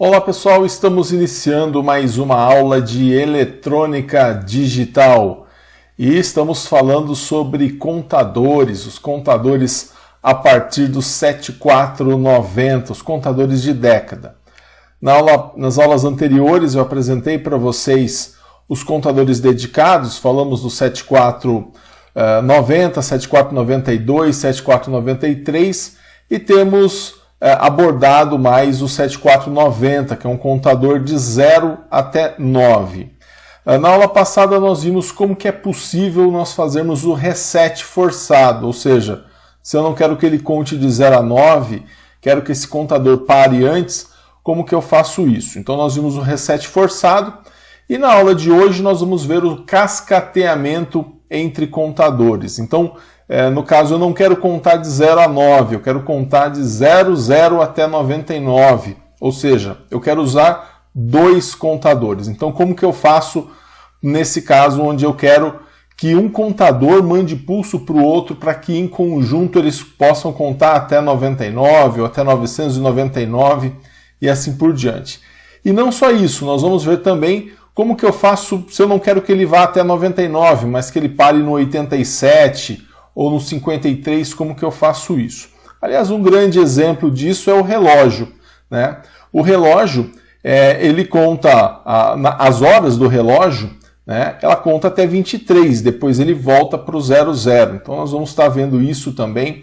Olá pessoal, estamos iniciando mais uma aula de eletrônica digital e estamos falando sobre contadores, os contadores a partir do 7490, os contadores de década. Nas aulas anteriores eu apresentei para vocês os contadores dedicados, falamos do 7490, 7492, 7493 e temos abordado mais o 7490, que é um contador de 0 até 9. Na aula passada nós vimos como que é possível nós fazermos o reset forçado, ou seja, se eu não quero que ele conte de 0 a 9, quero que esse contador pare antes, como que eu faço isso? Então nós vimos o reset forçado e na aula de hoje nós vamos ver o cascateamento entre contadores. Então, no caso, eu não quero contar de 0 a 9, eu quero contar de 00 até 99, ou seja, eu quero usar dois contadores. Então, como que eu faço nesse caso onde eu quero que um contador mande pulso para o outro para que em conjunto eles possam contar até 99 ou até 999 e assim por diante. E não só isso, nós vamos ver também como que eu faço se eu não quero que ele vá até 99, mas que ele pare no 87 ou no 53, como que eu faço isso? Aliás, um grande exemplo disso é o relógio, né? O relógio, ele conta as horas do relógio, né? Ela conta até 23, depois ele volta para o 00. Então nós vamos estar vendo isso também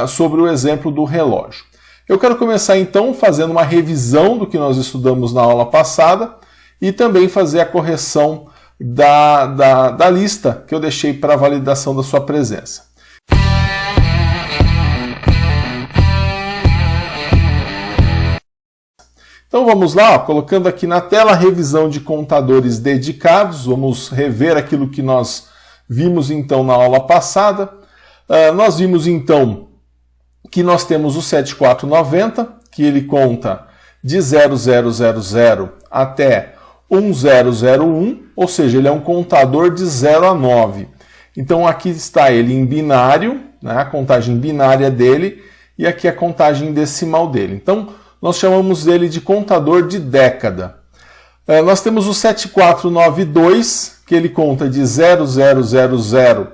sobre o exemplo do relógio. Eu quero começar então fazendo uma revisão do que nós estudamos na aula passada e também fazer a correção da lista que eu deixei para validação da sua presença. Então vamos lá, colocando aqui na tela a revisão de contadores dedicados, vamos rever aquilo que nós vimos então na aula passada. Nós vimos então que nós temos o 7490, que ele conta de 0000 até 1001, ou seja, ele é um contador de 0 a 9. Então aqui está ele em binário, né, a contagem binária dele, e aqui a contagem decimal dele. Então nós chamamos ele de contador de década. Nós temos o 7492, que ele conta de 0000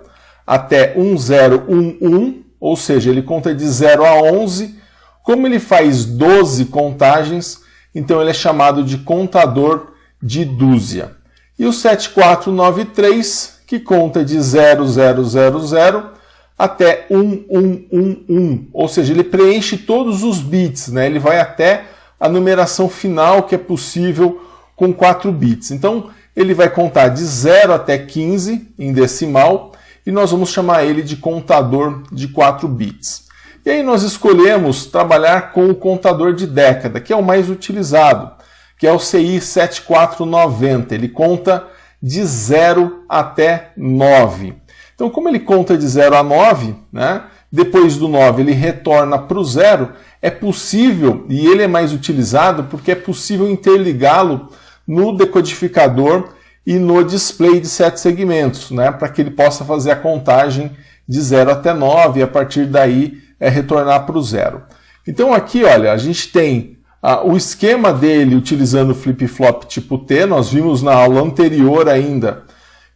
até 1011, ou seja, ele conta de 0 a 11. Como ele faz 12 contagens, então ele é chamado de contador de dúzia. E o 7493, que conta de 0000 até 1111, ou seja, ele preenche todos os bits, né? Ele vai até a numeração final que é possível com 4 bits. Então, ele vai contar de 0 até 15 em decimal e nós vamos chamar ele de contador de 4 bits. E aí nós escolhemos trabalhar com o contador de década, que é o mais utilizado, que é o CI 7490. Ele conta de 0 até 9. Então, como ele conta de 0 a 9, né, depois do 9 ele retorna para o 0, é possível, e ele é mais utilizado porque é possível interligá-lo no decodificador e no display de 7 segmentos, né, para que ele possa fazer a contagem de 0 até 9 e a partir daí retornar para o 0. Então aqui, olha, a gente tem o esquema dele utilizando o flip-flop tipo T. Nós vimos na aula anterior ainda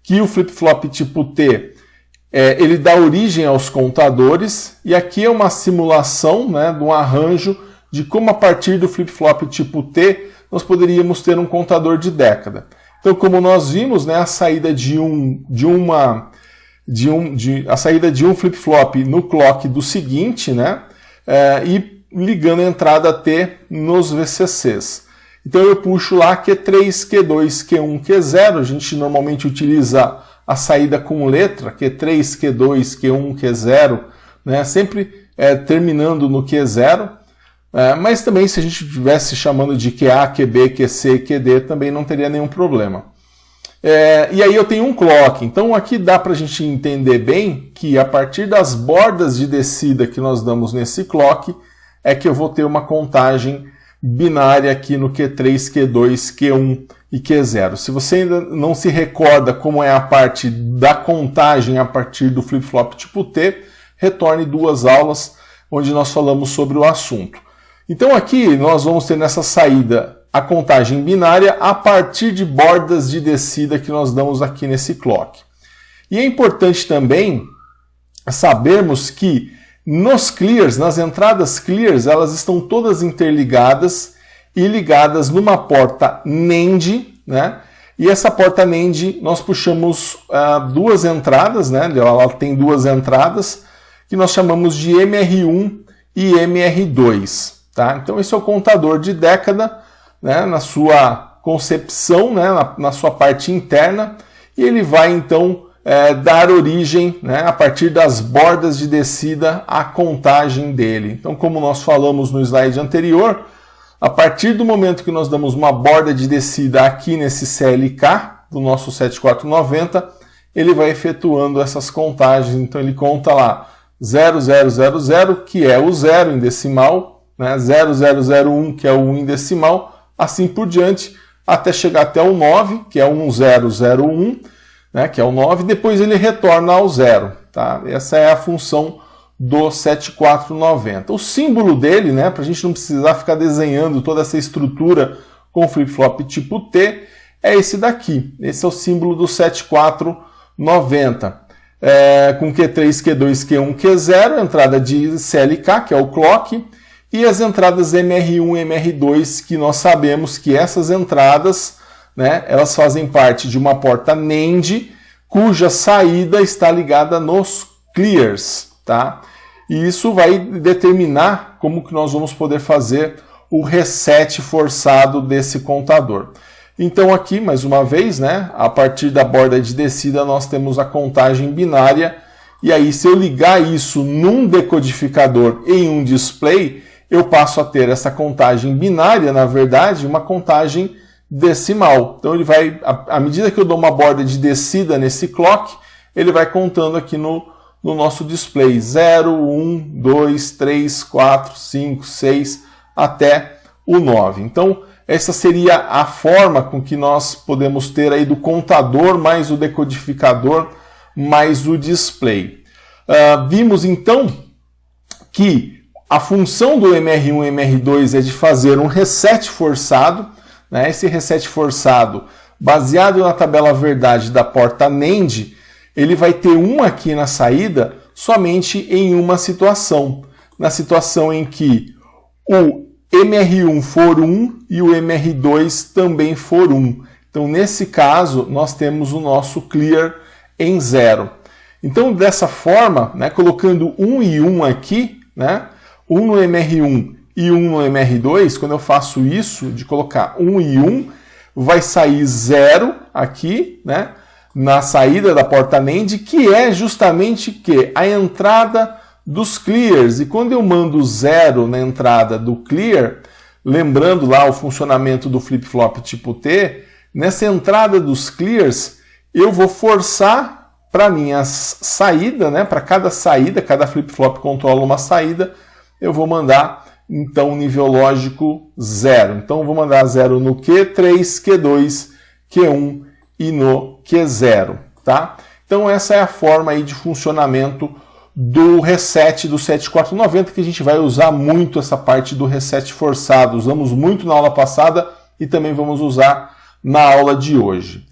que o flip-flop tipo T ele dá origem aos contadores, e aqui é uma simulação, né, de um arranjo de como a partir do flip-flop tipo T nós poderíamos ter um contador de década. Então, como nós vimos, né, a saída de um flip-flop no clock do seguinte, né, e ligando a entrada T nos VCCs. Então eu puxo lá Q3, Q2, Q1, Q0, a gente normalmente utiliza a saída com letra, Q3, Q2, Q1, Q0, né, sempre terminando no Q0, mas também se a gente estivesse chamando de QA, QB, QC, QD, também não teria nenhum problema. E aí eu tenho um clock, então aqui dá para a gente entender bem que a partir das bordas de descida que nós damos nesse clock, é que eu vou ter uma contagem binária aqui no Q3, Q2, Q1 e Q0. Se você ainda não se recorda como é a parte da contagem a partir do flip-flop tipo T, retorne 2 aulas onde nós falamos sobre o assunto. Então aqui nós vamos ter nessa saída a contagem binária a partir de bordas de descida que nós damos aqui nesse clock. E é importante também sabermos que nos clears, nas entradas clears, elas estão todas interligadas e ligadas numa porta NAND, né? E essa porta NAND nós puxamos duas entradas, né? Ela tem duas entradas que nós chamamos de MR1 e MR2, tá? Então esse é o contador de década, né? Na sua concepção, né? Na sua parte interna, e ele vai então dar origem, né, a partir das bordas de descida à contagem dele. Então, como nós falamos no slide anterior, a partir do momento que nós damos uma borda de descida aqui nesse CLK do nosso 7490, ele vai efetuando essas contagens. Então ele conta lá 0000, que é o 0 em decimal, né, 0001, que é o 1 em decimal, assim por diante, até chegar até o 9, que é o 1001, né, que é o 9, depois ele retorna ao 0. Tá? Essa é a função do 7490. O símbolo dele, né, para a gente não precisar ficar desenhando toda essa estrutura com flip-flop tipo T, é esse daqui. Esse é o símbolo do 7490. Com Q3, Q2, Q1, Q0, entrada de CLK, que é o clock, e as entradas MR1 e MR2, que nós sabemos que essas entradas, né, elas fazem parte de uma porta NAND, cuja saída está ligada nos clears, tá? E isso vai determinar como que nós vamos poder fazer o reset forçado desse contador. Então aqui, mais uma vez, né, a partir da borda de descida nós temos a contagem binária, e aí se eu ligar isso num decodificador em um display, eu passo a ter essa contagem binária, na verdade, uma contagem decimal. Então ele vai, à medida que eu dou uma borda de descida nesse clock, ele vai contando aqui no nosso display 0, 1, 2, 3, 4, 5, 6, até o 9. Então essa seria a forma com que nós podemos ter aí do contador mais o decodificador mais o display. Vimos então que a função do MR1 e MR2 é de fazer um reset forçado. Esse reset forçado, baseado na tabela verdade da porta NAND, ele vai ter um aqui na saída somente em uma situação. Na situação em que o MR1 for 1 e o MR2 também for 1. Então, nesse caso, nós temos o nosso clear em 0. Então, dessa forma, né, colocando 1 e 1 aqui, né, 1 no MR1 e 1 no MR2, quando eu faço isso, de colocar 1 e 1, vai sair 0 aqui, né, na saída da porta NAND, que é justamente que a entrada dos clears. E quando eu mando 0 na entrada do clear, lembrando lá o funcionamento do flip-flop tipo T, nessa entrada dos clears, eu vou forçar para minha saída, né, para cada saída, cada flip-flop controla uma saída, eu vou mandar então nível lógico 0. Então eu vou mandar 0 no Q3, Q2, Q1 e no Q0, tá? Então essa é a forma aí de funcionamento do reset do 7490, que a gente vai usar muito essa parte do reset forçado. Usamos muito na aula passada e também vamos usar na aula de hoje.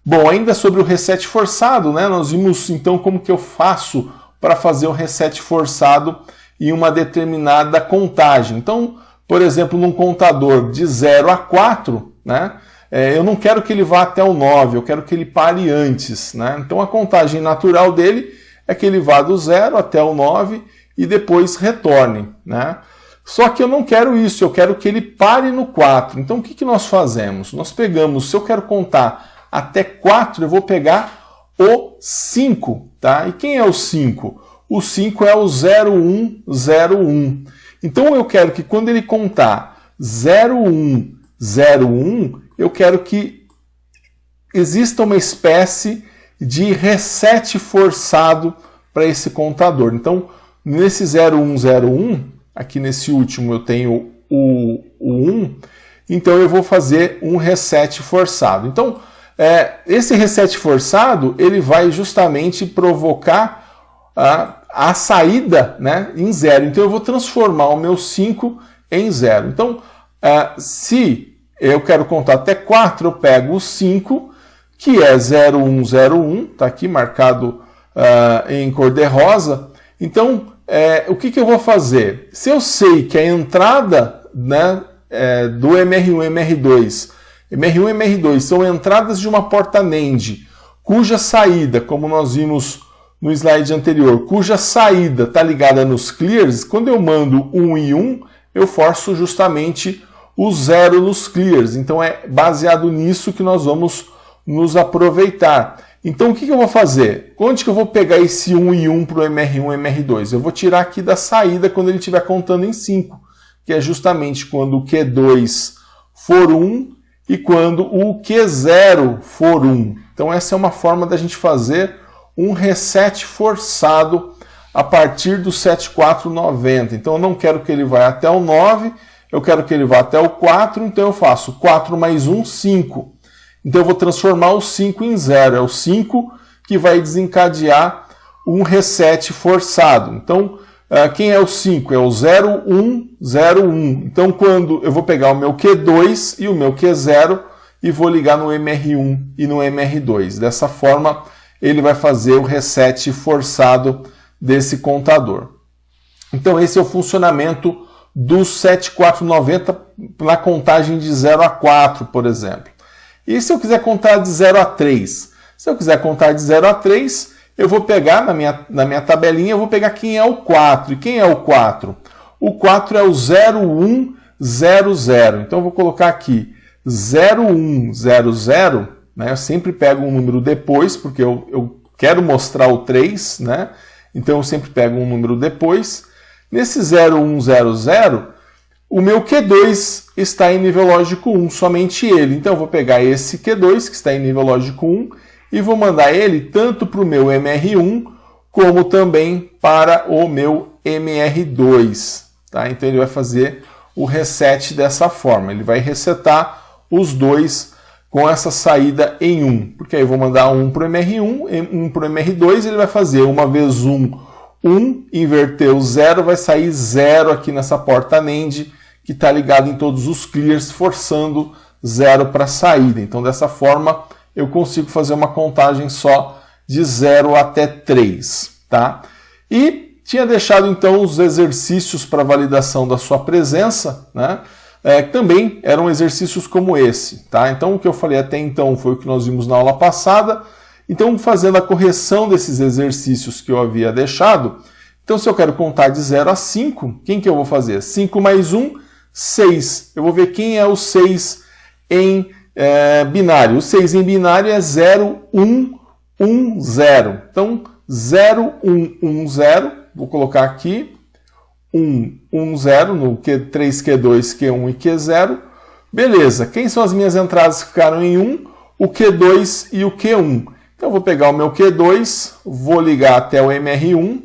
Bom, ainda sobre o reset forçado, né? Nós vimos então como que eu faço para fazer o reset forçado em uma determinada contagem. Então, por exemplo, num contador de 0 a 4, né, eu não quero que ele vá até o 9, eu quero que ele pare antes. Né? Então, a contagem natural dele é que ele vá do 0 até o 9 e depois retorne. Né? Só que eu não quero isso, eu quero que ele pare no 4. Então, o que nós fazemos? Nós pegamos, se eu quero contar até 4, eu vou pegar o 5. Tá? E quem é o 5? O 5 é o 0101. Então eu quero que quando ele contar 0101, eu quero que exista uma espécie de reset forçado para esse contador. Então, nesse 0101, aqui nesse último eu tenho o 1, então eu vou fazer um reset forçado. Então, esse reset forçado, ele vai justamente provocar a saída, né, em 0. Então eu vou transformar o meu 5 em 0. Então, se eu quero contar até 4, eu pego o 5, que é 0101, está aqui marcado em cor de rosa. Então, o que eu vou fazer? Se eu sei que a entrada, né, do MR1 e MR2, MR1 e MR2 são entradas de uma porta NAND, cuja saída, como nós vimos no slide anterior, cuja saída está ligada nos clears, quando eu mando 1 e 1, eu forço justamente o 0 nos clears. Então é baseado nisso que nós vamos nos aproveitar. Então o que eu vou fazer? Onde que eu vou pegar esse 1 e 1 para o MR1 e MR2? Eu vou tirar aqui da saída quando ele estiver contando em 5, que é justamente quando o Q2 for 1 e quando o Q0 for 1. Então essa é uma forma da gente fazer um reset forçado a partir do 7490. Então eu não quero que ele vá até o 9, eu quero que ele vá até o 4, então eu faço 4 mais 1, 5. Então eu vou transformar o 5 em 0. É o 5 que vai desencadear um reset forçado. Então, quem é o 5? É o 0101. Então, quando eu vou pegar o meu Q2 e o meu Q0 e vou ligar no MR1 e no MR2. Dessa forma, ele vai fazer o reset forçado desse contador. Então, esse é o funcionamento do 7490 na contagem de 0 a 4, por exemplo. E se eu quiser contar de 0 a 3? Se eu quiser contar de 0 a 3, eu vou pegar na minha tabelinha, eu vou pegar quem é o 4. E quem é o 4? O 4 é o 0100. Então eu vou colocar aqui 0100, né? Eu sempre pego um número depois, porque eu quero mostrar o 3, né? Então eu sempre pego um número depois. Nesse 0100, o meu Q2 está em nível lógico 1, somente ele. Então eu vou pegar esse Q2, que está em nível lógico 1, e vou mandar ele tanto para o meu MR1, como também para o meu MR2. Tá? Então ele vai fazer o reset dessa forma. Ele vai resetar os dois com essa saída em 1. Porque aí eu vou mandar um para o MR1, um para o MR2, ele vai fazer uma vez 1, inverter o 0, vai sair 0 aqui nessa porta NAND, que está ligado em todos os clears, forçando 0 para a saída. Então, dessa forma, eu consigo fazer uma contagem só de 0 até 3. Tá? E tinha deixado, então, os exercícios para validação da sua presença, né? Também eram exercícios como esse. Tá? Então, o que eu falei até então foi o que nós vimos na aula passada. Então, fazendo a correção desses exercícios que eu havia deixado, então, se eu quero contar de 0 a 5, quem que eu vou fazer? 5 mais 1, 6. Eu vou ver quem é o 6 em binário. O 6 em binário é 0110. Então, 0110, vou colocar aqui 110 no Q3, Q2, Q1 e Q0. Beleza, quem são as minhas entradas que ficaram em 1? O Q2 e o Q1. Então, eu vou pegar o meu Q2, vou ligar até o MR1,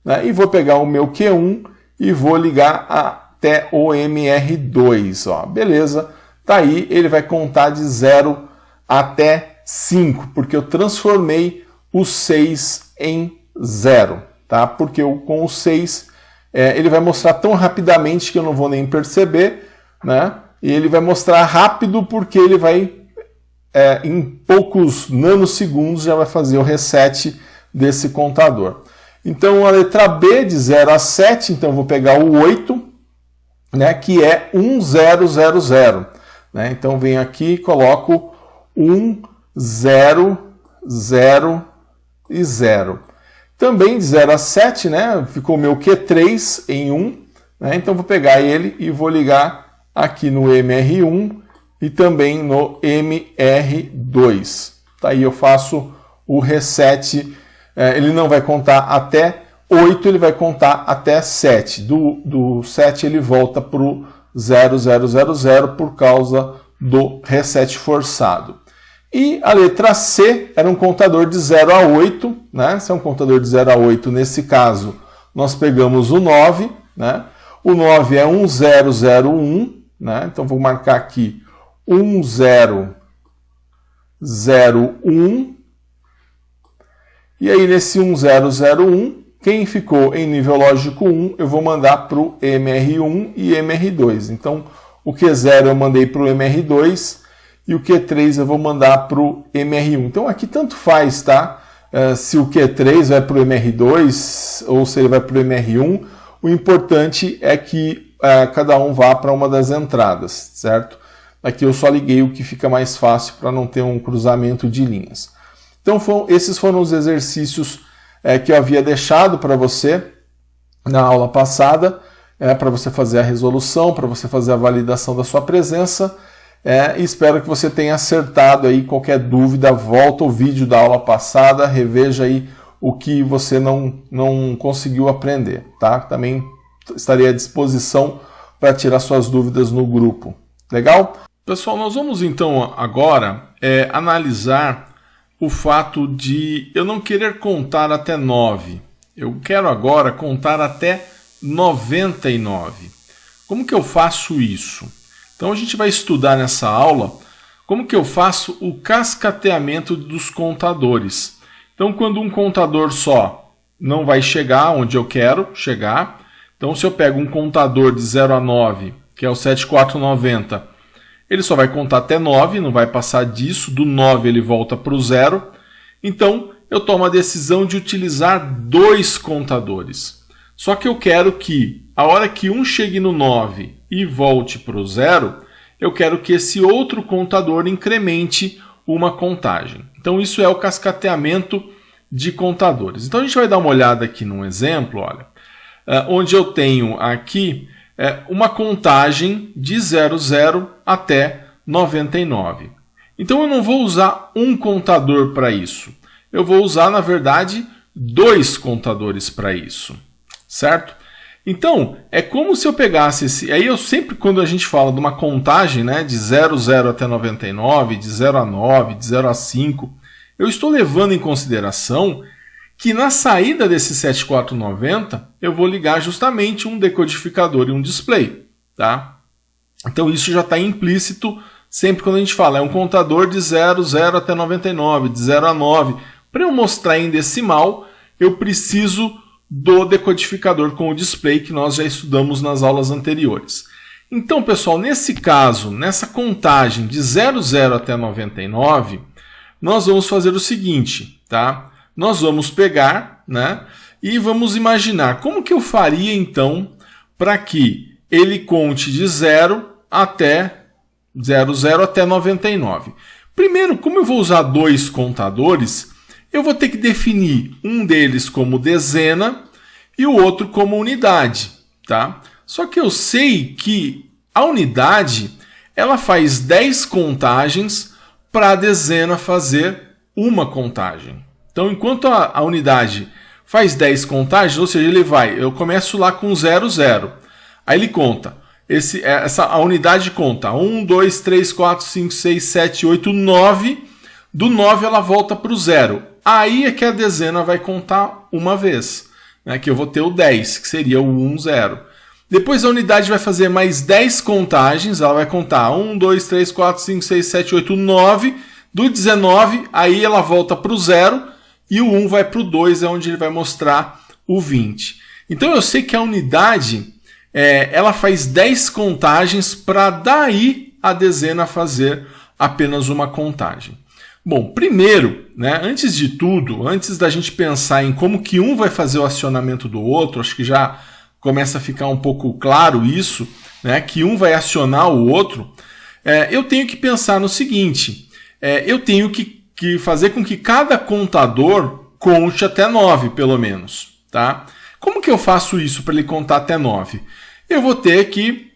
né, e vou pegar o meu Q1 e vou ligar até o MR2. Ó. Beleza, tá aí, ele vai contar de 0 até 5, porque eu transformei o 6 em 0. Tá? Porque com o 6, ele vai mostrar tão rapidamente que eu não vou nem perceber, né? E ele vai mostrar rápido porque ele vai... em poucos nanosegundos já vai fazer o reset desse contador. Então a letra B de 0 a 7, então eu vou pegar o 8, né, que é 1000. Né? Então venho aqui e coloco 1, 0, 0 e 0. Também de 0 a 7, né, ficou o meu Q3 em 1, né? Então vou pegar ele e vou ligar aqui no MR1, e também no MR2. Tá, aí eu faço o reset, ele não vai contar até 8, ele vai contar até 7. Do 7 ele volta para o 0000 por causa do reset forçado. E a letra C era um contador de 0 a 8. Né? Se é um contador de 0 a 8, nesse caso, nós pegamos o 9. Né? O 9 é 1001. Né? Então vou marcar aqui 1001, e aí nesse 1001, Quem ficou em nível lógico 1, eu vou mandar para o MR1 e MR2. Então, o Q0 eu mandei para o MR2 e o Q3 eu vou mandar para o MR1. Então, aqui tanto faz, tá? Se o Q3 vai para o MR2 ou se ele vai para o MR1, o importante é que cada um vá para uma das entradas, certo? Aqui eu só liguei o que fica mais fácil para não ter um cruzamento de linhas. Então, esses foram os exercícios que eu havia deixado para você na aula passada, para você fazer a resolução, para você fazer a validação da sua presença. E espero que você tenha acertado aí. Qualquer dúvida, volta ao vídeo da aula passada, reveja aí o que você não conseguiu aprender, tá? Também estarei à disposição para tirar suas dúvidas no grupo. Legal? Pessoal, nós vamos então agora analisar o fato de eu não querer contar até 9. Eu quero agora contar até 99. Como que eu faço isso? Então a gente vai estudar nessa aula como que eu faço o cascateamento dos contadores. Então quando um contador só não vai chegar onde eu quero chegar, então se eu pego um contador de 0 a 9, que é o 7490, ele só vai contar até 9, não vai passar disso, do 9 ele volta para o 0. Então, eu tomo a decisão de utilizar dois contadores. Só que eu quero que, a hora que um chegue no 9 e volte para o 0, eu quero que esse outro contador incremente uma contagem. Então, isso é o cascateamento de contadores. Então, a gente vai dar uma olhada aqui num exemplo, olha, onde eu tenho aqui uma contagem de 00 até 99. Então eu não vou usar um contador para isso. Eu vou usar, na verdade, dois contadores para isso. Certo? Então, é como se eu pegasse esse... Aí eu sempre, quando a gente fala de uma contagem, né, de 00 até 99, de 0 a 9, de 0 a 5, eu estou levando em consideração que na saída desse 7490 eu vou ligar justamente um decodificador e um display, tá? Então isso já está implícito sempre quando a gente fala, é um contador de 00 até 99, de 0 a 9. Para eu mostrar em decimal, eu preciso do decodificador com o display que nós já estudamos nas aulas anteriores. Então, pessoal, nesse caso, nessa contagem de 00 até 99, nós vamos fazer o seguinte, tá? Nós vamos pegar, né, e vamos imaginar como que eu faria então para que ele conte de 00 até 99. Primeiro, como eu vou usar dois contadores, eu vou ter que definir um deles como dezena e o outro como unidade, tá? Só que eu sei que a unidade ela faz 10 contagens para a dezena fazer uma contagem. Então, enquanto a unidade faz 10 contagens, ou seja, eu começo lá com 00. Aí ele conta. A unidade conta 1, 2, 3, 4, 5, 6, 7, 8, 9. Do 9 ela volta para o 0. Aí é que a dezena vai contar uma vez, né? Que eu vou ter o 10, que seria o 1, 0. Depois a unidade vai fazer mais 10 contagens. Ela vai contar 1, 2, 3, 4, 5, 6, 7, 8, 9. Do 19, aí ela volta para o 0. E o 1 vai para o 2, é onde ele vai mostrar o 20. Então eu sei que a unidade ela faz 10 contagens para daí a dezena fazer apenas uma contagem. Bom, primeiro, né, antes de tudo, antes da gente pensar em como que um vai fazer o acionamento do outro, acho que já começa a ficar um pouco claro isso, né, que um vai acionar o outro, eu tenho que pensar no seguinte, eu tenho que fazer com que cada contador conte até 9, pelo menos. Tá? Como que eu faço isso para ele contar até 9? Eu vou ter que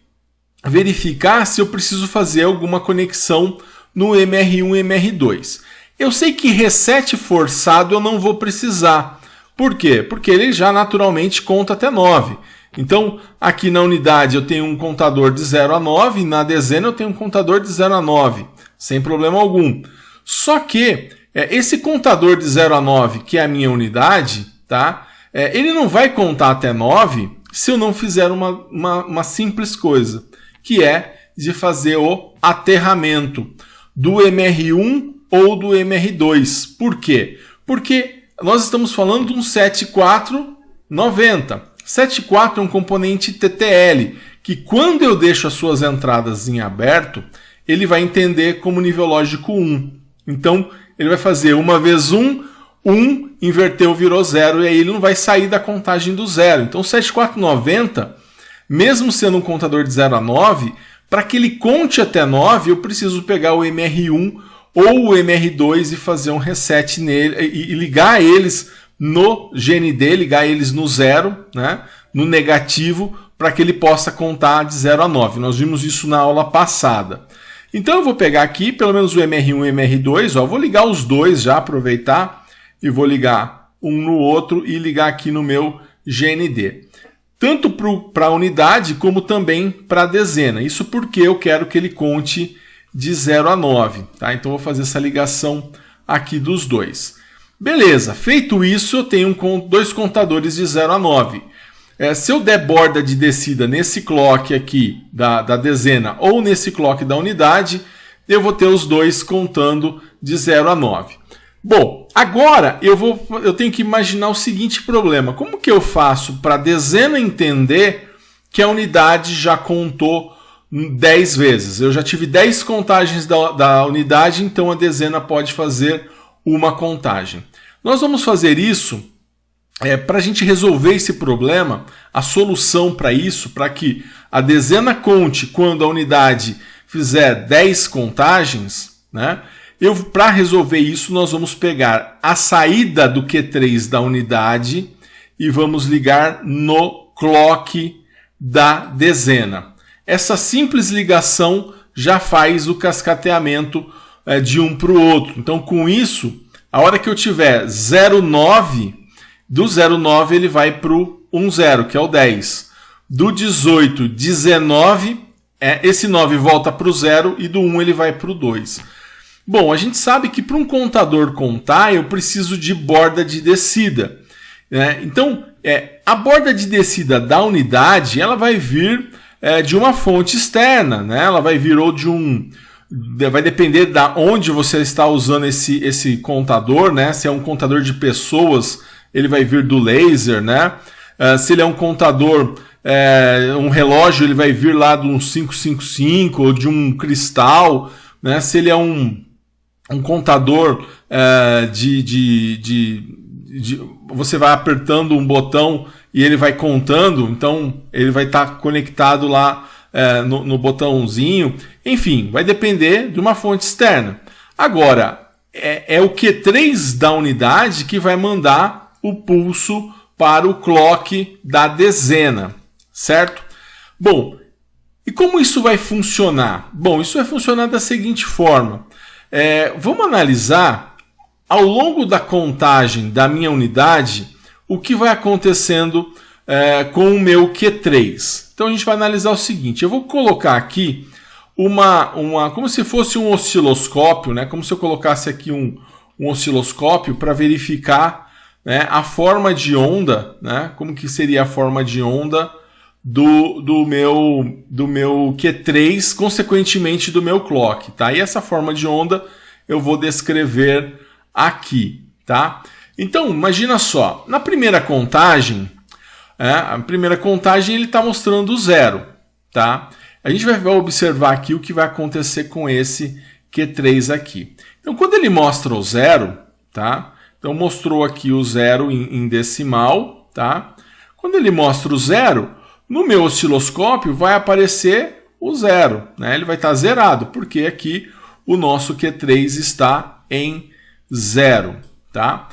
verificar se eu preciso fazer alguma conexão no MR1 e MR2. Eu sei que reset forçado eu não vou precisar. Por quê? Porque ele já naturalmente conta até 9. Então, aqui na unidade eu tenho um contador de 0 a 9, e na dezena eu tenho um contador de 0 a 9, sem problema algum. Só que esse contador de 0 a 9, que é a minha unidade, tá? Ele não vai contar até 9 se eu não fizer uma simples coisa, que é de fazer o aterramento do MR1 ou do MR2. Por quê? Porque nós estamos falando de um 74 90. 74 é um componente TTL, que quando eu deixo as suas entradas em aberto, ele vai entender como nível lógico 1. Então, ele vai fazer 1 vezes 1, 1, inverteu, virou 0, e aí ele não vai sair da contagem do 0. Então, 7490, mesmo sendo um contador de 0 a 9, para que ele conte até 9, eu preciso pegar o MR1 ou o MR2 e fazer um reset nele, e ligar eles no GND, ligar eles no 0, né, no negativo, para que ele possa contar de 0 a 9. Nós vimos isso na aula passada. Então eu vou pegar aqui, pelo menos o MR1 e o MR2, ó, vou ligar os dois já, aproveitar, e vou ligar um no outro e ligar aqui no meu GND. Tanto para a unidade, como também para a dezena. Isso porque eu quero que ele conte de 0 a 9. Tá? Então eu vou fazer essa ligação aqui dos dois. Beleza, feito isso, eu tenho dois contadores de 0 a 9. Se eu der borda de descida nesse clock aqui da dezena ou nesse clock da unidade, eu vou ter os dois contando de 0 a 9. Bom, agora eu tenho que imaginar o seguinte problema. Como que eu faço para a dezena entender que a unidade já contou 10 vezes? Eu já tive 10 contagens da unidade, então a dezena pode fazer uma contagem. Nós vamos fazer isso para a gente resolver esse problema, a solução para isso, para que a dezena conte quando a unidade fizer 10 contagens, né? Para resolver isso, nós vamos pegar a saída do Q3 da unidade e vamos ligar no clock da dezena. Essa simples ligação já faz o cascateamento de um para o outro. Então, com isso, a hora que eu tiver 0,9, do 0,9 ele vai para o 1,0, que é o 10. Do 18, 19, esse 9 volta para o 0 e do 1 ele vai para o 2. Bom, a gente sabe que para um contador contar, eu preciso de borda de descida. Né? Então, a borda de descida da unidade ela vai vir de uma fonte externa. Né? Ela vai vir ou de vai depender de onde você está usando esse contador. Né? Se é um contador de pessoas, ele vai vir do laser. Né? Se ele é um contador, um relógio, ele vai vir lá de um 555 ou de um cristal. Né? Se ele é um contador você vai apertando um botão e ele vai contando, então ele vai estar conectado lá no botãozinho. Enfim, vai depender de uma fonte externa. Agora, é o Q3 da unidade que vai mandar o pulso para o clock da dezena, certo? Bom, e como isso vai funcionar? Bom, isso vai funcionar da seguinte forma. Vamos analisar, ao longo da contagem da minha unidade, o que vai acontecendo com o meu Q3. Então a gente vai analisar o seguinte, eu vou colocar aqui como se fosse um osciloscópio, né? Como se eu colocasse aqui um osciloscópio para verificar, né, a forma de onda, né? Como que seria a forma de onda do meu Q3, consequentemente do meu clock, tá? E essa forma de onda eu vou descrever aqui, tá? Então, imagina só, na primeira contagem, ele está mostrando 0, tá? A gente vai observar aqui o que vai acontecer com esse Q3 aqui. Então, quando ele mostra o 0, tá? Então, mostrou aqui o 0 em decimal, tá? Quando ele mostra o 0, no meu osciloscópio vai aparecer o 0, né? Ele vai estar zerado, porque aqui o nosso Q3 está em 0. Tá?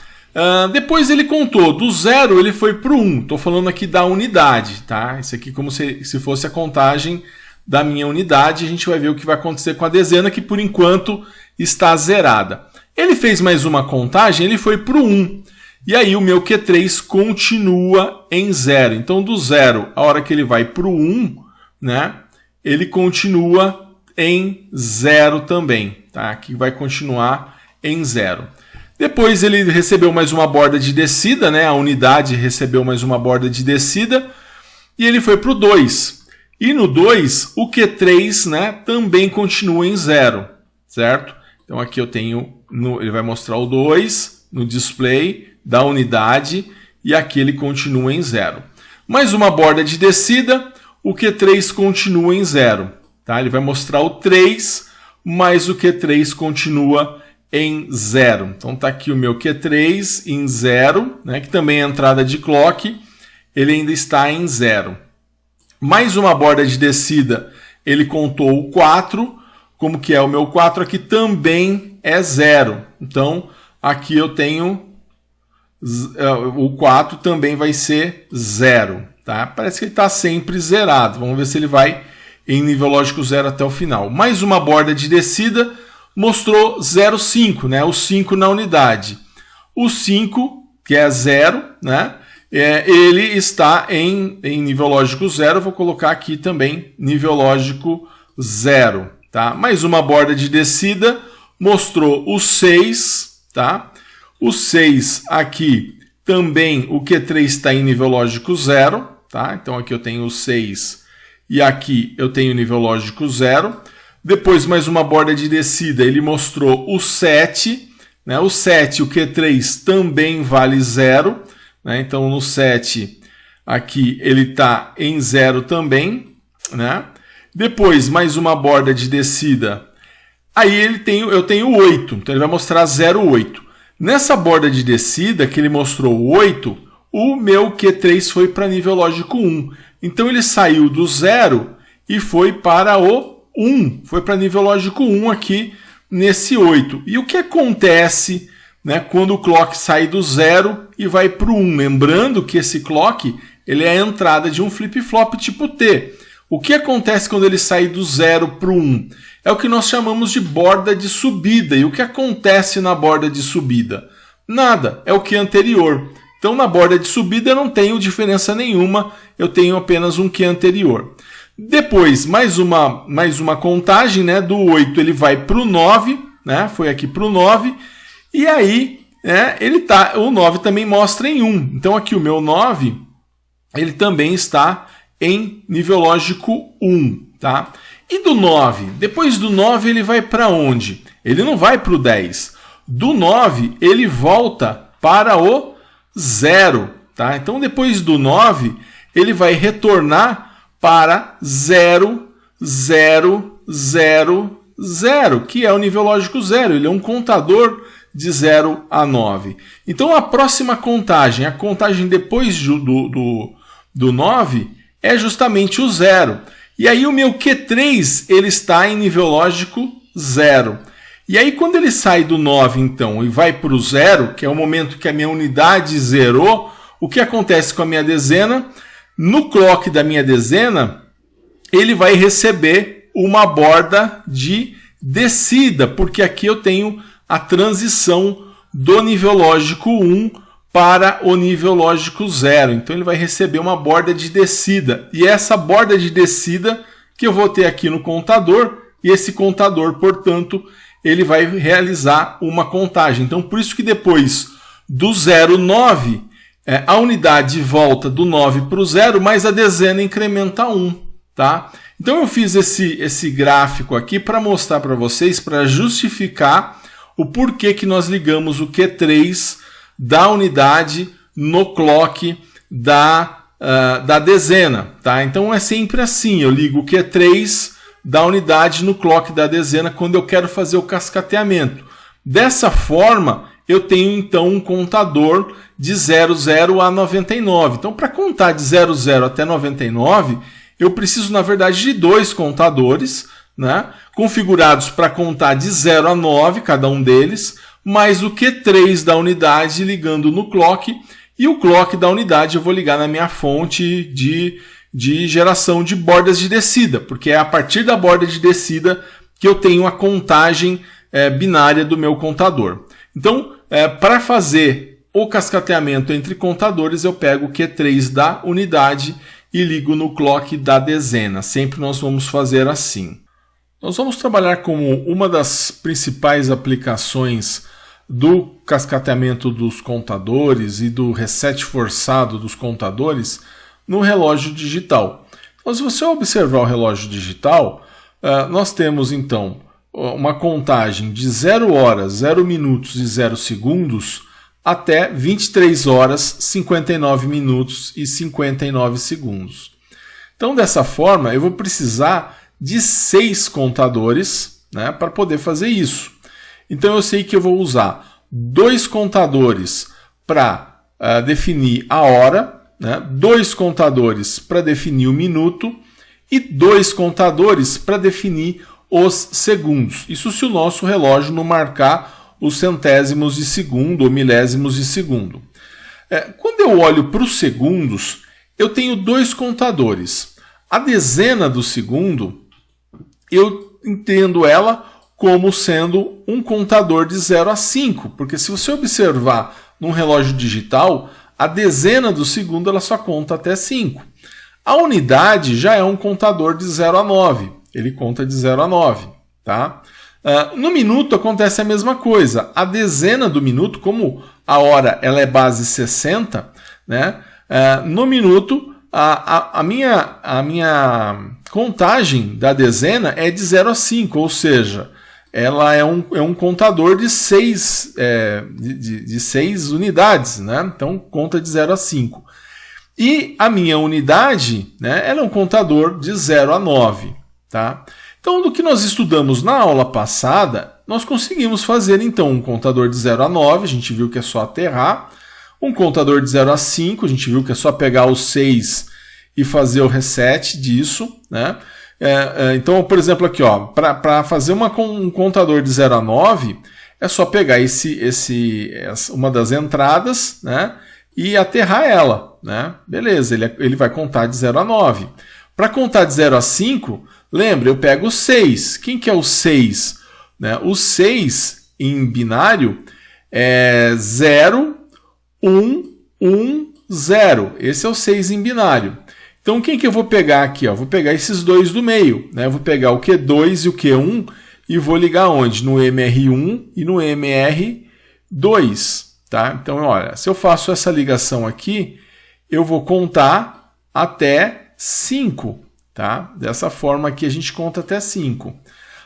Depois ele contou, do 0 ele foi para o 1. Estou falando aqui da unidade. Tá? Isso aqui como se fosse a contagem da minha unidade. A gente vai ver o que vai acontecer com a dezena, que por enquanto está zerada. Ele fez mais uma contagem, ele foi para o 1. E aí o meu Q3 continua em 0. Então, do 0, a hora que ele vai para o 1, né, ele continua em 0 também. Tá? Aqui vai continuar em 0. Depois ele recebeu mais uma borda de descida, né? A unidade recebeu mais uma borda de descida. E ele foi para o 2. E no 2, o Q3, né, também continua em 0. Certo? Então aqui eu tenho, ele vai mostrar o 2 no display da unidade, e aqui ele continua em 0. Mais uma borda de descida, o Q3 continua em 0. Tá? Ele vai mostrar o 3, mas o Q3 continua em 0. Então está aqui o meu Q3 em 0, né, que também é a entrada de clock, ele ainda está em 0. Mais uma borda de descida, ele contou o 4, como que é o meu 4 aqui também é 0. Então aqui eu tenho o 4 também vai ser 0. Tá? Parece que ele está sempre zerado. Vamos ver se ele vai em nível lógico 0 até o final. Mais uma borda de descida mostrou 0,5, né? O 5 na unidade. O 5, que é 0, né? Ele está em nível lógico 0. Vou colocar aqui também nível lógico 0. Tá? Mais uma borda de descida mostrou o 6. Tá? O 6 aqui também o Q3 está em nível lógico 0. Tá? Então aqui eu tenho o 6 e aqui eu tenho nível lógico 0. Depois mais uma borda de descida, ele mostrou o 7. Né? O 7, o Q3 também vale 0. Né? Então no 7 aqui ele está em 0 também. Né? Depois mais uma borda de descida, aí eu tenho 8. Então ele vai mostrar 0,8. Nessa borda de descida que ele mostrou 8, o meu Q3 foi para nível lógico 1. Então ele saiu do 0 e foi para o 1. Foi para nível lógico 1 aqui nesse 8. E o que acontece, né, quando o clock sai do 0 e vai para o 1? Lembrando que esse clock ele é a entrada de um flip-flop tipo T. O que acontece quando ele sai do 0 para o 1? É o que nós chamamos de borda de subida. E o que acontece na borda de subida? Nada, é o que é anterior. Então, na borda de subida eu não tenho diferença nenhuma, eu tenho apenas um que é anterior. Depois, mais uma contagem, né, do 8 ele vai para o 9, né, foi aqui para o 9, e aí o 9 também mostra em 1. Então, aqui o meu 9, ele também está em nível lógico 1. Tá? E do 9? Depois do 9 ele vai para onde? Ele não vai para o 10. Do 9 ele volta para o 0, tá? Então depois do 9 ele vai retornar para 0, 0, 0, 0, que é o nível lógico 0. Ele é um contador de 0 a 9. Então a próxima contagem, a contagem depois do 9, é justamente o 0. E aí o meu Q3 ele está em nível lógico 0. E aí, quando ele sai do 9, então, e vai para o 0, que é o momento que a minha unidade zerou, o que acontece com a minha dezena? No clock da minha dezena, ele vai receber uma borda de descida, porque aqui eu tenho a transição do nível lógico 1 para o nível lógico 0. Então, ele vai receber uma borda de descida. E é essa borda de descida que eu vou ter aqui no contador, e esse contador, portanto, ele vai realizar uma contagem. Então, por isso que depois do 0,9, a unidade volta do 9 para o 0, mas a dezena incrementa 1. Tá? Então, eu fiz esse gráfico aqui para mostrar para vocês, para justificar o porquê que nós ligamos o Q3 da unidade no clock da dezena. Tá? Então, é sempre assim, eu ligo o Q3 da unidade no clock da dezena quando eu quero fazer o cascateamento. Dessa forma, eu tenho então um contador de 00 a 99. Então, para contar de 00 até 99, eu preciso, na verdade, de 2 contadores, né, configurados para contar de 0 a 9, cada um deles, mais o Q3 da unidade ligando no clock, e o clock da unidade eu vou ligar na minha fonte de geração de bordas de descida, porque é a partir da borda de descida que eu tenho a contagem binária do meu contador. Então, para fazer o cascateamento entre contadores, eu pego o Q3 da unidade e ligo no clock da dezena. Sempre nós vamos fazer assim. Nós vamos trabalhar como uma das principais aplicações do cascateamento dos contadores e do reset forçado dos contadores no relógio digital. Então, se você observar o relógio digital, nós temos então uma contagem de 0 horas, 0 minutos e 0 segundos até 23 horas, 59 minutos e 59 segundos. Então, dessa forma, eu vou precisar de 6 contadores, né, para poder fazer isso. Então, eu sei que eu vou usar 2 contadores para definir a hora, né, 2 contadores para definir o minuto e 2 contadores para definir os segundos. Isso se o nosso relógio não marcar os centésimos de segundo ou milésimos de segundo. Quando eu olho para os segundos, eu tenho 2 contadores. A dezena do segundo, eu entendo ela como sendo um contador de 0 a 5, porque se você observar num relógio digital, a dezena do segundo ela só conta até 5. A unidade já é um contador de 0 a 9, ele conta de 0 a 9. Tá? No minuto acontece a mesma coisa. A dezena do minuto, como a hora ela é base 60, né? No minuto a minha contagem da dezena é de 0 a 5, ou seja, ela é um contador de 6 unidades, né? Então conta de 0 a 5. E a minha unidade, né, ela é um contador de 0 a 9. Tá? Então, do que nós estudamos na aula passada, nós conseguimos fazer então um contador de 0 a 9, a gente viu que é só aterrar. Um contador de 0 a 5, a gente viu que é só pegar os 6 e fazer o reset disso, né? Então, por exemplo, aqui, para fazer um contador de 0 a 9, é só pegar uma das entradas, né, e aterrar ela. Né? Beleza, ele vai contar de 0 a 9. Para contar de 0 a 5, lembra, eu pego o 6. Quem que é o 6? Né? O 6 em binário é 0, 1, 1, 0. Esse é o 6 em binário. Então, quem que eu vou pegar aqui? Vou pegar esses dois do meio. Né? Eu vou pegar o Q2 e o Q1 e vou ligar onde? No MR1 e no MR2. Tá? Então, olha, se eu faço essa ligação aqui, eu vou contar até 5. Tá? Dessa forma aqui a gente conta até 5.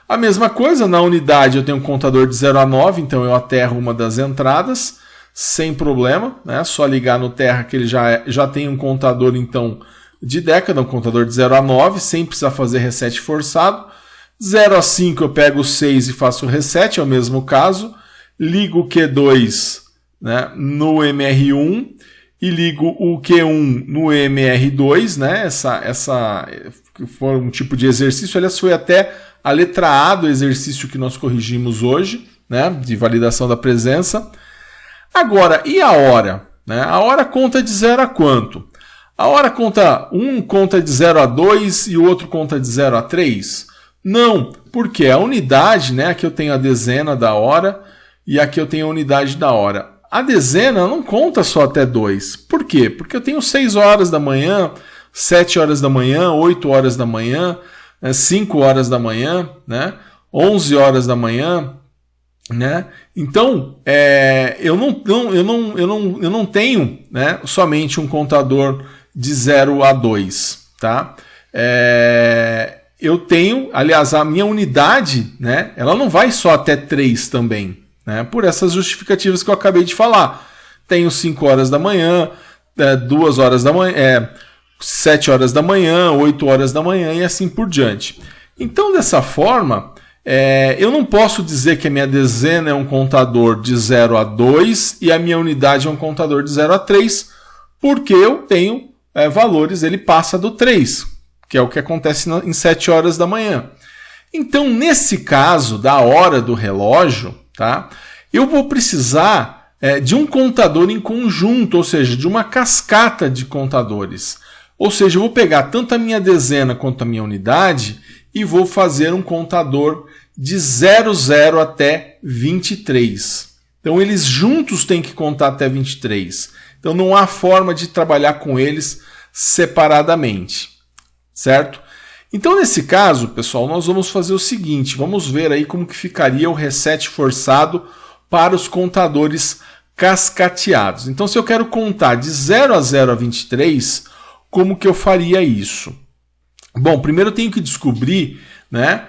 A mesma coisa, na unidade eu tenho um contador de 0 a 9, então eu aterro uma das entradas, sem problema. Né? Só ligar no terra que ele já tem um contador então de década, um contador de 0 a 9, sem precisar fazer reset forçado. 0 a 5 eu pego o 6 e faço o reset, é o mesmo caso. Ligo o Q2, né, no MR1 e ligo o Q1 no MR2. Né? Essa foi um tipo de exercício, aliás, foi até a letra A do exercício que nós corrigimos hoje, né, de validação da presença. Agora, e a hora? Né? A hora conta de 0 a quanto? A hora conta, um conta de 0 a 2 e o outro conta de 0 a 3? Não, porque a unidade, né, aqui eu tenho a dezena da hora e aqui eu tenho a unidade da hora. A dezena não conta só até 2. Por quê? Porque eu tenho 6 horas da manhã, 7 horas da manhã, 8 horas da manhã, 5 horas da manhã, né, 11 horas da manhã. Né? Então, eu não tenho, né, somente um contador de 0 a 2. Tá? Eu tenho, aliás, a minha unidade, né, ela não vai só até 3 também. Né, por essas justificativas que eu acabei de falar. Tenho 5 horas da manhã, 2 horas da manhã, 7 horas da manhã, 8 horas da manhã e assim por diante. Então, dessa forma, eu não posso dizer que a minha dezena é um contador de 0 a 2 e a minha unidade é um contador de 0 a 3, porque eu tenho valores, ele passa do 3, que é o que acontece em 7 horas da manhã. Então, nesse caso da hora do relógio, tá, eu vou precisar de um contador em conjunto, ou seja, de uma cascata de contadores. Ou seja, eu vou pegar tanto a minha dezena quanto a minha unidade e vou fazer um contador de 00 até 23. Então, eles juntos têm que contar até 23. Então, não há forma de trabalhar com eles separadamente. Certo? Então, nesse caso, pessoal, nós vamos fazer o seguinte. Vamos ver aí como que ficaria o reset forçado para os contadores cascateados. Então, se eu quero contar de 0 a 23, como que eu faria isso? Bom, primeiro eu tenho que descobrir, né,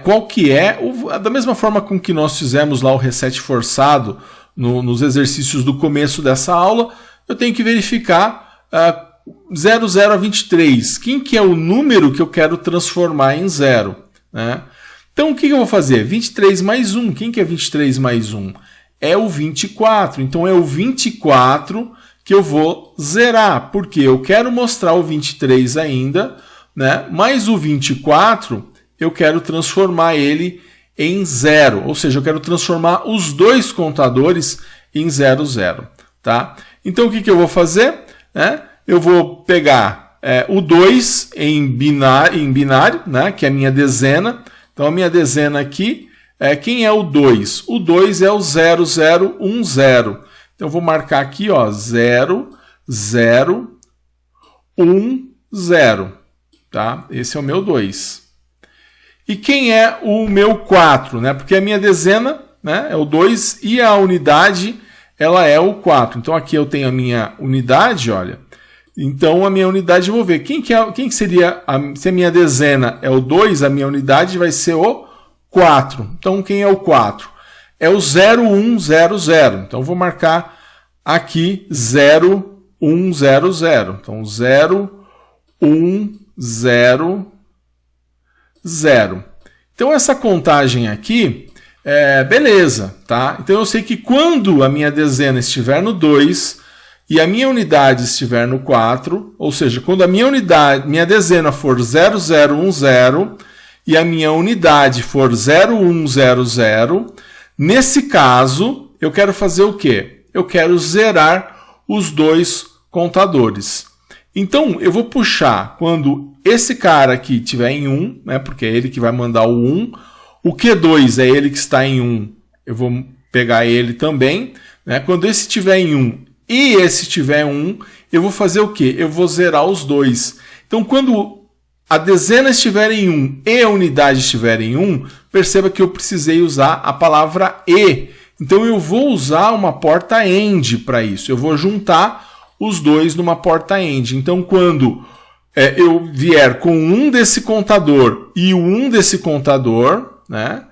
qual que é, da mesma forma com que nós fizemos lá o reset forçado nos exercícios do começo dessa aula, eu tenho que verificar 0, 0 a 23. Quem que é o número que eu quero transformar em 0? Né? Então, o que eu vou fazer? 23 mais 1. Quem que é 23 mais 1? É o 24. Então, é o 24 que eu vou zerar, porque eu quero mostrar o 23 ainda, né? Mas o 24 eu quero transformar ele em 0, ou seja, eu quero transformar os dois contadores em 0, 0. Tá? Então, o que eu vou fazer? Eu vou pegar o 2 em binário, né? Que é a minha dezena. Então, a minha dezena aqui, quem é o 2? O 2 é o 0, 0, 1, 0. Então, eu vou marcar aqui, ó, 0, 0, 1, 0. Tá? Esse é o meu 2. E quem é o meu 4? Né? Porque a minha dezena, né, é o 2 e a unidade ela é o 4. Então, aqui eu tenho a minha unidade, olha. Então, a minha unidade, eu vou ver. Quem que seria, se a minha dezena é o 2, a minha unidade vai ser o 4. Então, quem é o 4? É o 0, 1, 0, 0. Então, eu vou marcar aqui 0, 1, 0, 0. Então, 0, 1, 0, 0. Então, essa contagem aqui, beleza, tá? Então, eu sei que quando a minha dezena estiver no 2 e a minha unidade estiver no 4, ou seja, quando a minha dezena for 0, 0, 1, 0 e a minha unidade for 0, 1, 0, 0, nesse caso, eu quero fazer o quê? Eu quero zerar os dois contadores. Então, eu vou puxar quando esse cara aqui estiver em 1, né, porque é ele que vai mandar o 1. O Q2 é ele que está em 1, eu vou pegar ele também. Né? Quando esse estiver em 1 e esse estiver em 1, eu vou fazer o quê? Eu vou zerar os dois. Então, quando a dezena estiver em 1 e a unidade estiver em 1, perceba que eu precisei usar a palavra e. Então, eu vou usar uma porta AND para isso. Eu vou juntar os dois numa porta AND. Então, quando eu vier com um desse contador e o 1 desse contador, né?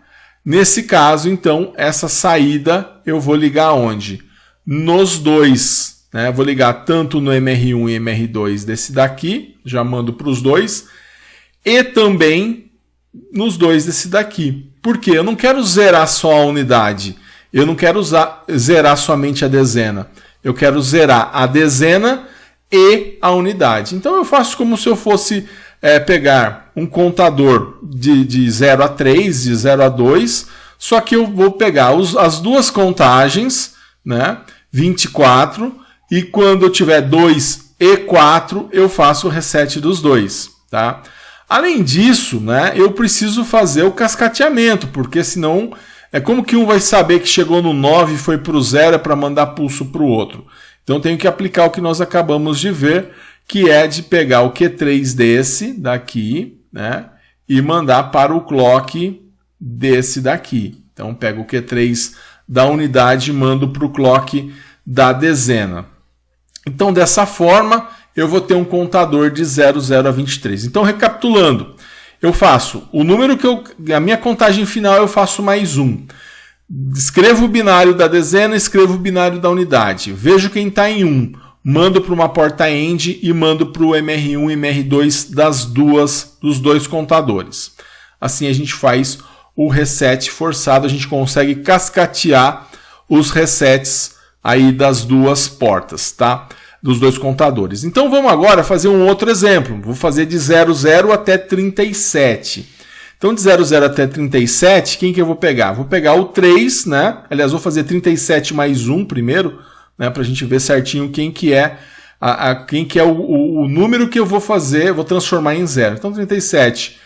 Nesse caso, então, essa saída eu vou ligar onde? Nos dois. Né? Vou ligar tanto no MR1 e MR2 desse daqui, já mando para os dois, e também nos dois desse daqui. Por quê? Eu não quero zerar só a unidade. Eu não quero zerar somente a dezena. Eu quero zerar a dezena e a unidade. Então, eu faço como se eu fosse pegar um contador de 0 a 3, de 0 a 2, só que eu vou pegar as duas contagens, né, 24, e quando eu tiver 2 e 4, eu faço o reset dos dois. Tá? Além disso, né, eu preciso fazer o cascateamento, porque senão como que um vai saber que chegou no 9 e foi para o 0 para mandar pulso para o outro? Então, eu tenho que aplicar o que nós acabamos de ver, que é de pegar o Q3 desse daqui, né, e mandar para o clock desse daqui. Então, pego o Q3 da unidade e mando para o clock da dezena. Então, dessa forma, eu vou ter um contador de 0, 0 a 23. Então, recapitulando, eu faço o número a minha contagem final eu faço mais 1. Escrevo o binário da dezena, escrevo o binário da unidade. Vejo quem está em 1. Mando para uma porta AND e mando para o MR1 e MR2 dos dois contadores. Assim a gente faz o reset forçado, a gente consegue cascatear os resets aí das duas portas, tá? Dos dois contadores. Então vamos agora fazer um outro exemplo. Vou fazer de 00 até 37. Então de 00 até 37, quem que eu vou pegar? Vou pegar o 3, né? Aliás, vou fazer 37 mais 1 primeiro, né? Para a gente ver certinho quem que é, o número que eu vou fazer, vou transformar em 0. Então 37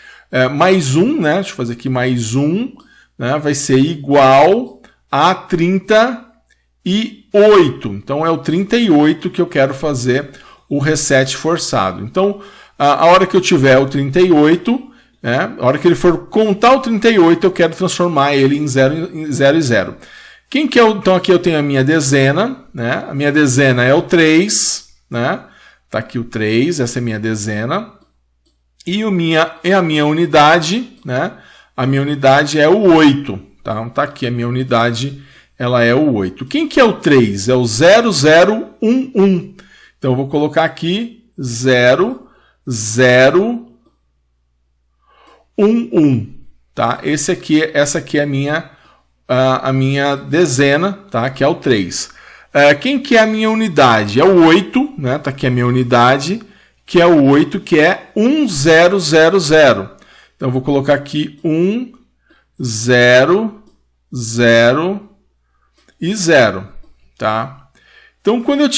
mais 1, né? Deixa eu fazer aqui mais 1, né? Vai ser igual a 38. Então é o 38 que eu quero fazer o reset forçado. Então, a hora que eu tiver o 38, né, a hora que ele for contar o 38, eu quero transformar ele em 0 e 0. Quem que é então aqui eu tenho a minha dezena, né? A minha dezena é o 3, né? Tá aqui o 3, essa é a minha dezena. E a minha unidade, né? A minha unidade é o 8, tá? Então tá aqui a minha unidade ela é o 8. Quem que é o 3? É o 0011. Então eu vou colocar aqui 0011, tá? Essa aqui é a minha dezena, tá? Que é o 3. Quem que é a minha unidade? É o 8, né? Tá aqui a minha unidade, que é o 8, que é 1000. Então eu vou colocar aqui 1, 0, 0 e 0, tá? Então quando eu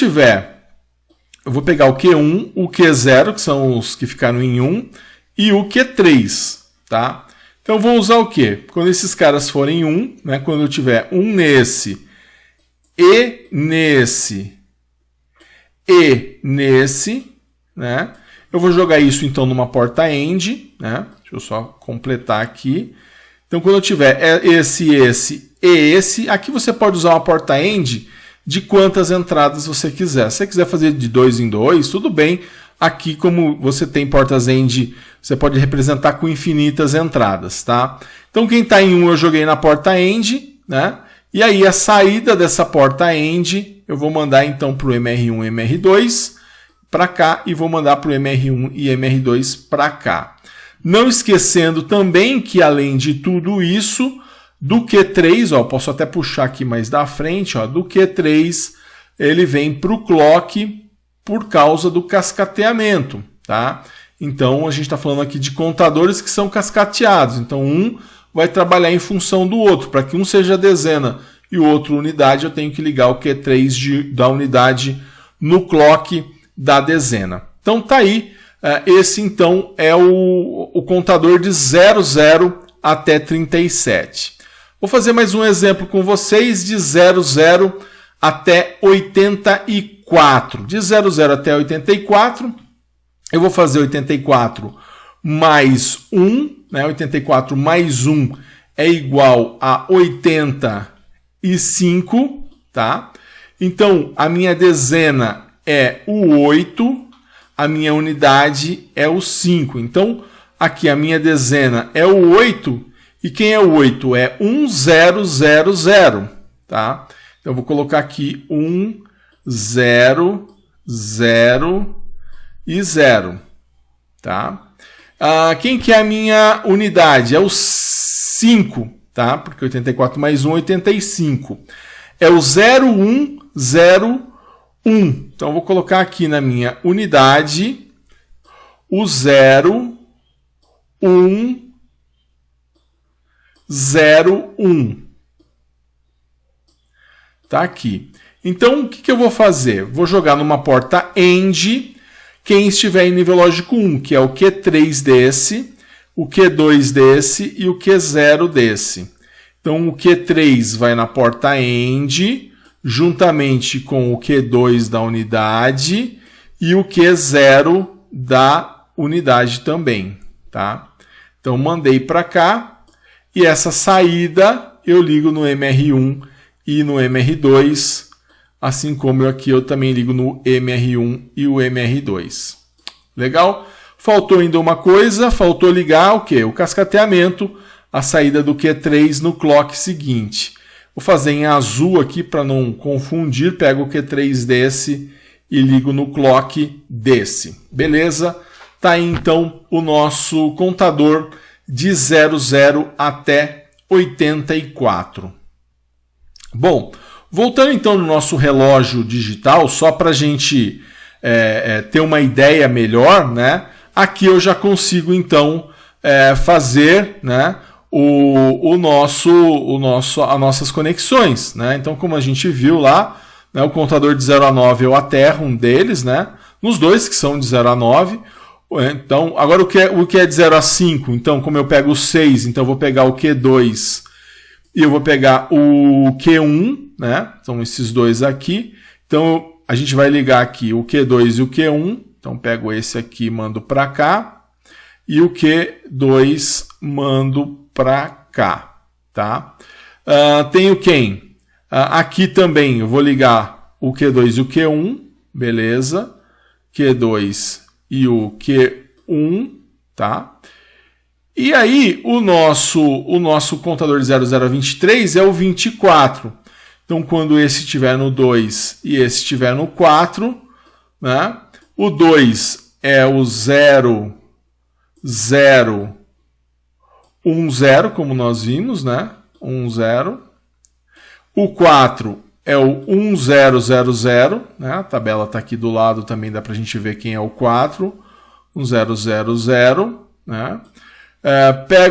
vou pegar o Q1, o Q0, que são os que ficaram em 1, e o Q3, tá? Então eu vou usar o quê? Quando esses caras forem 1, né? Quando eu tiver um nesse e nesse, né? Eu vou jogar isso então numa porta AND, né? Deixa eu só completar aqui. Então quando eu tiver esse e esse, aqui você pode usar uma porta AND de quantas entradas você quiser. Se você quiser fazer de 2 em 2, tudo bem. Aqui, como você tem portas AND, você pode representar com infinitas entradas, tá? Então quem está em 1 eu joguei na porta AND, né? E aí a saída dessa porta AND eu vou mandar então para o MR1 e MR2 para cá e vou mandar para o MR1 e MR2 para cá. Não esquecendo também que além de tudo isso, do Q3, ó, posso até puxar aqui mais da frente, ó, do Q3 ele vem para o clock por causa do cascateamento, tá? Então a gente está falando aqui de contadores que são cascateados. Então um vai trabalhar em função do outro. Para que um seja dezena e o outro unidade, eu tenho que ligar o Q3 da unidade no clock da dezena. Então tá aí. Esse então é o contador de 00 até 37. Vou fazer mais um exemplo com vocês de 00 até 84. De 00 até 84, eu vou fazer 84 mais 1, né? 84 mais 1 é igual a 85, tá? Então, a minha dezena é o 8, a minha unidade é o 5. Então, aqui a minha dezena é o 8, e quem é o 8? É 1000, tá? Então, eu vou colocar aqui 1, 0, 0 e 0, tá? Quem que é a minha unidade? É o 5, tá? Porque 84 mais 1 é 85. É o 0101. Então, eu vou colocar aqui na minha unidade o 0101. Tá aqui. Então, o que eu vou fazer? Vou jogar numa porta AND quem estiver em nível lógico 1, que é o Q3 desse, o Q2 desse e o Q0 desse. Então, o Q3 vai na porta AND, juntamente com o Q2 da unidade e o Q0 da unidade também, tá? Então, mandei para cá e essa saída eu ligo no MR1 e no MR2, assim como aqui eu também ligo no MR1 e o MR2. Legal? Faltou ainda uma coisa, faltou ligar o quê? O cascateamento, a saída do Q3 no clock seguinte. Vou fazer em azul aqui para não confundir, pego o Q3 desse e ligo no clock desse. Beleza? Tá aí então o nosso contador de 00 até 84. Bom, voltando então no nosso relógio digital, só para a gente ter uma ideia melhor, né? Aqui eu já consigo então fazer, né, as nossas conexões, né? Então, como a gente viu lá, né, o contador de 0 a 9 eu aterro um deles, né? Nos dois que são de 0 a 9. Então, agora o que é de 0 a 5? Então, como eu pego o 6, então eu vou pegar o Q2 e eu vou pegar o Q1, né? São esses dois aqui. Então, a gente vai ligar aqui o Q2 e o Q1. Então, pego esse aqui e mando para cá. E o Q2 mando para cá, tá? Tenho quem? Aqui também eu vou ligar o Q2 e o Q1, beleza? Q2 e o Q1, tá? E aí o nosso contador de 00 a 23 é o 24. Então, quando esse estiver no 2 e esse estiver no 4, né? O 2 é o 0, 0, 1, 0, como nós vimos, né? 1, 0. O 4 é o 1, 0, 0, 0, né? A tabela está aqui do lado também, dá para a gente ver quem é o 4. 1, 0, 0, 0, né?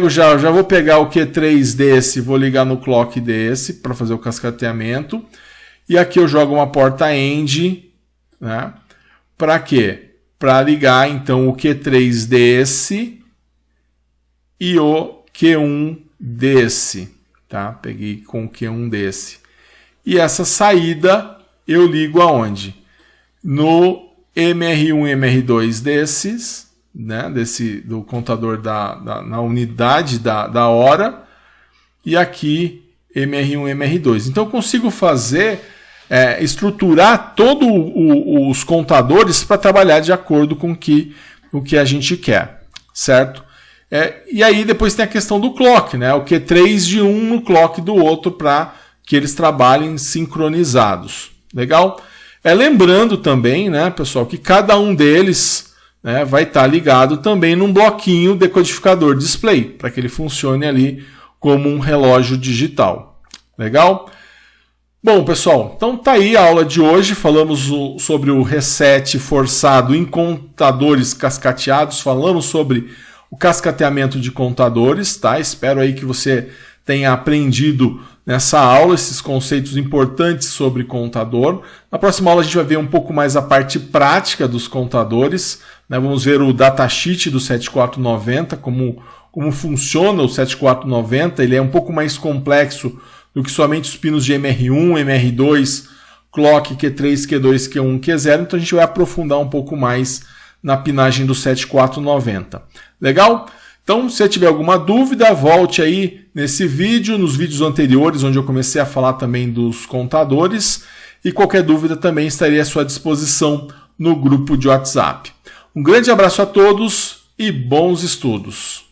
Já vou pegar o Q3 desse, vou ligar no clock desse para fazer o cascateamento. E aqui eu jogo uma porta AND, né? Para quê? Para ligar então o Q3 desse e o Q1 desse, tá? Peguei com o Q1 desse. E essa saída eu ligo aonde? No MR1 e MR2 desses, né? Do contador na unidade da hora, e aqui MR1 e MR2. Então eu consigo fazer, estruturar todos os contadores para trabalhar de acordo com o que a gente quer, certo? E aí depois tem a questão do clock, né? O Q3 de um no clock do outro para que eles trabalhem sincronizados. Legal? Lembrando também, né, pessoal, que cada um deles, né, vai estar ligado também num bloquinho decodificador display, para que ele funcione ali como um relógio digital. Legal? Bom, pessoal, então tá aí a aula de hoje. Falamos sobre o reset forçado em contadores cascateados, falamos sobre o cascateamento de contadores, tá? Espero aí que você tenha aprendido nessa aula esses conceitos importantes sobre contador. Na próxima aula a gente vai ver um pouco mais a parte prática dos contadores, né? Vamos ver o datasheet do 7490, como funciona o 7490. Ele é um pouco mais complexo do que somente os pinos de MR1, MR2, clock, Q3, Q2, Q1, Q0. Então a gente vai aprofundar um pouco mais na pinagem do 7490. Legal? Então, se você tiver alguma dúvida, volte aí nesse vídeo, nos vídeos anteriores, onde eu comecei a falar também dos contadores. E qualquer dúvida também estarei à sua disposição no grupo de WhatsApp. Um grande abraço a todos e bons estudos!